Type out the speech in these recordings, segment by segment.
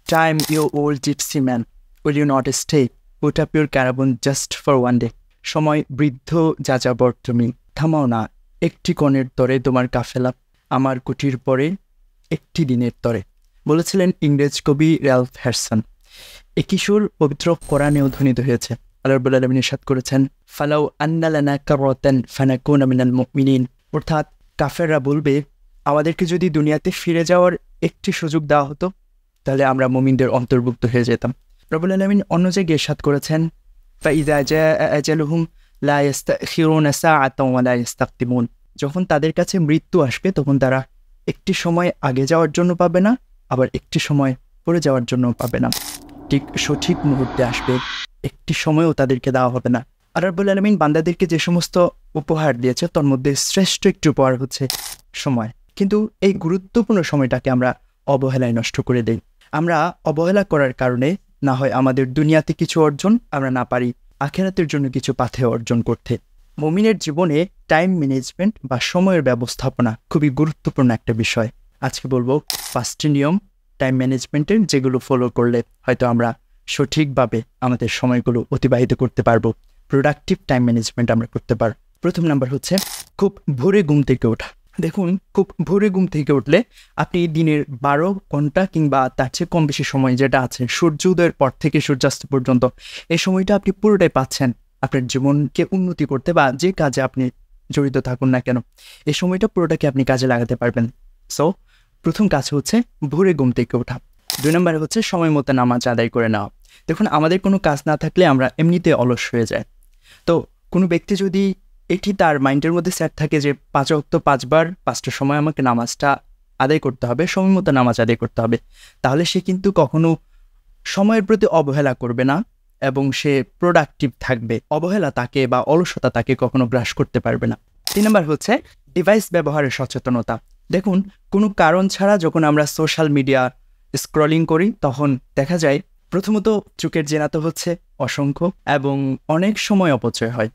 Time, you old gypsy man, will you not stay? Put up your caravan just for one day. সময় বৃদ্ধ যাযাবর তুমি, থামাও না একটি কণের তরে তোমার কাফেলা, আমার কুটির পরে একটি দিনের তরে। বলেছিলেন ইংরেজ কবি র্যালফ হ্যাডসন। একই সুর পবিত্র কোরআনেও ধ্বনিত হয়েছে। আল্লাহ রাব্বুল আলামিন ইরশাদ করেছেন, ফালাউ আন্না লানা কাররাতান ফানাকুনা মিনাল মুমিনিন। অর্থাৎ কাফেররা বলবে, আমাদেরকে যদি দুনিয়াতে ফিরে যাওয়ার একটি সুযোগ দেওয়া হতো তাহলে আমরা মুমিনদের অন্তর্ভুক্ত হয়ে যেতাম। রাব্বুল আলামিন অন্য জায়গায় ইরশাদ করেছেন, ফাইযা জাআ আজালুহুম লা ইস্তাখিরুনা সাআতান ওয়া লা ইস্তাকদিমুন। যখন তাদের কাছে মৃত্যু আসবে তখন তারা একটি সময় আগে যাওয়ার জন্য পাবে না, আবার একটি সময় পরে যাওয়ার জন্য পাবে না। ঠিক সঠিক মুহূর্তে আসবে, একটি সময়ও তাদেরকে দেওয়া হবে না। আর রাব্বুল আলামিন বান্দাদেরকে যে সমস্ত উপহার দিয়েছে তার মধ্যে শ্রেষ্ঠ একটি উপহার হচ্ছে সময়। কিন্তু এই গুরুত্বপূর্ণ সময়টাকে আমরা অবহেলায় নষ্ট করে দেই। আমরা অবহেলা করার কারণে না হয় আমাদের দুনিয়াতে কিছু অর্জন আমরা না পারি আখিরাতের জন্য কিছু পাথেয় অর্জন করতে। মুমিনের জীবনে টাইম ম্যানেজমেন্ট বা সময়ের ব্যবস্থাপনা খুবই গুরুত্বপূর্ণ একটা বিষয়। আজকে বলবো 5টি নিয়ম টাইম ম্যানেজমেন্টের, যেগুলো ফলো করলে হয়তো আমরা সঠিকভাবে আমাদের সময়গুলো অতিবাহিত করতে পারবো, প্রোডাক্টিভ টাইম ম্যানেজমেন্ট আমরা করতে পারবো। প্রথম নাম্বার হচ্ছে খুব ভোরে ঘুম থেকে ওঠা। দেখুন, খুব ভোরে ঘুম থেকে উঠলে আপনি দিনের 12 ঘন্টা কিংবা তার চেয়ে কম বেশি সময় যেটা আছে সূর্য উদয়ের পর থেকে সূর্যাস্ত পর্যন্ত, এই সময়টা আপনি পুরোটাই পাচ্ছেন আপনার জীবনকে উন্নতি করতে বা যে কাজে আপনি জড়িত থাকুন না কেন, এই সময়টা পুরোটাকে আপনি কাজে লাগাতে পারবেন। সো প্রথম কাজ হচ্ছে ভোরে ঘুম থেকে ওঠা। 2 নম্বরে হচ্ছে সময় মতো নামাজ আদায় করে নেওয়া। দেখুন, আমাদের কোনো কাজ না থাকলে আমরা এমনিতে অলস হয়ে যাই। তো কোনো ব্যক্তি যদি এটি তার মাইন্ডের মধ্যে সেট থাকে যে 5 ওয়াক্ত 5 বার 5টার সময় আমাকে নামাজটা আদায় করতে হবে, সময় মতো নামাজ আদায় করতে হবে, তাহলে সে কিন্তু কখনো সময়ের প্রতি অবহেলা করবে না এবং সে প্রোডাক্টিভ থাকবে। অবহেলা তাকে বা অলসতা তাকে কখনো গ্রাস করতে পারবে না। 3 নম্বর হচ্ছে ডিভাইস ব্যবহারের সচেতনতা। দেখুন, কোনো কারণ ছাড়া যখন আমরা সোশ্যাল মিডিয়া স্ক্রলিং করি তখন দেখা যায় প্রথমত চোখের জেনা তো হচ্ছে অসংখ্য এবং অনেক সময় অপচয় হয়।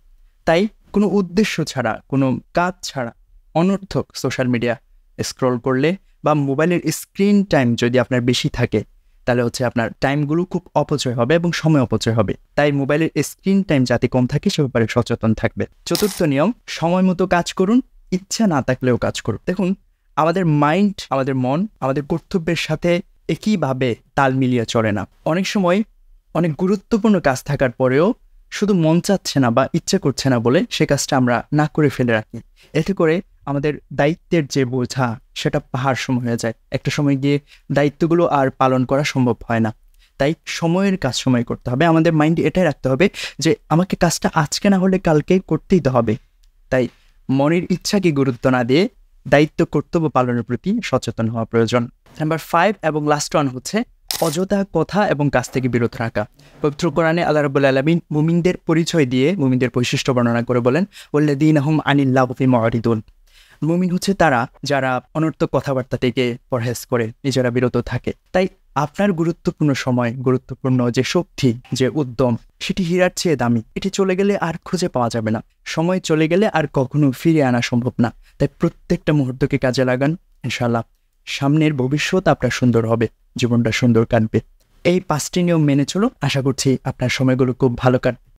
তাই কোনো উদ্দেশ্য ছাড়া, কোনো কাজ ছাড়া অনর্থক সোশ্যাল মিডিয়া স্ক্রল করলে বা মোবাইলের স্ক্রিন টাইম যদি আপনার বেশি থাকে তাহলে হচ্ছে আপনার টাইমগুলো খুব অপচয় হবে এবং সময় অপচয় হবে। তাই মোবাইলের স্ক্রিন টাইম যাতে কম থাকে সে ব্যাপারে সচেতন থাকবে। 4র্থ নিয়ম, সময় মতো কাজ করুন, ইচ্ছা না থাকলেও কাজ করুন। দেখুন, আমাদের মাইন্ড, আমাদের মন আমাদের কর্তব্যের সাথে একইভাবে তাল মিলিয়ে চলে না। অনেক সময় অনেক গুরুত্বপূর্ণ কাজ থাকার পরেও শুধু মন চাচ্ছে না বা ইচ্ছে করছে না বলে সে কাজটা আমরা না করে ফেলে রাখি। এতে করে আমাদের দায়িত্বের যে বোঝা সেটা পাহাড় সম হয়ে যায়। একটা সময় গিয়ে দায়িত্বগুলো আর পালন করা সম্ভব হয় না। তাই সময়ের কাজ সময় করতে হবে। আমাদের মাইন্ডে এটাই রাখতে হবে যে আমাকে কাজটা আজকে না হলে কালকে করতেই তো হবে। তাই মনের ইচ্ছাকে গুরুত্ব না দিয়ে দায়িত্ব কর্তব্য পালনের প্রতি সচেতন হওয়া প্রয়োজন। নাম্বার 5 এবং লাস্ট ওয়ান হচ্ছে অযথা কথা এবং কাজ থেকে বিরত রাখা। পবিত্র কোরআনে আল্লাহ রাব্বুল আলামিন মুমিনদের পরিচয় দিয়ে মুমিনদের বৈশিষ্ট্য বর্ণনা করে বলেন, ওয়াল্লাযীনা হুম আনিল লাগবি মুরিদুন। মুমিন হচ্ছে তারা যারা অনর্থক কথাবার্তা থেকে পরহেজ করে নিজেরা বিরত থাকে। তাই আপনার গুরুত্বপূর্ণ সময়, গুরুত্বপূর্ণ যে শক্তি, যে উদ্যম, সেটি হীরার চেয়ে দামি। এটি চলে গেলে আর খুঁজে পাওয়া যাবে না। সময় চলে গেলে আর কখনো ফিরিয়ে আনা সম্ভব না। তাই প্রত্যেকটা মুহূর্তকে কাজে লাগান। ইনশাআল্লাহ সামনের ভবিষ্যৎ আপনার সুন্দর হবে, জীবনটা সুন্দর কাটবে। এই 5টি নিয়ম মেনে চলো, আশা করছি আপনার সময়গুলো খুব ভালো কাটবে।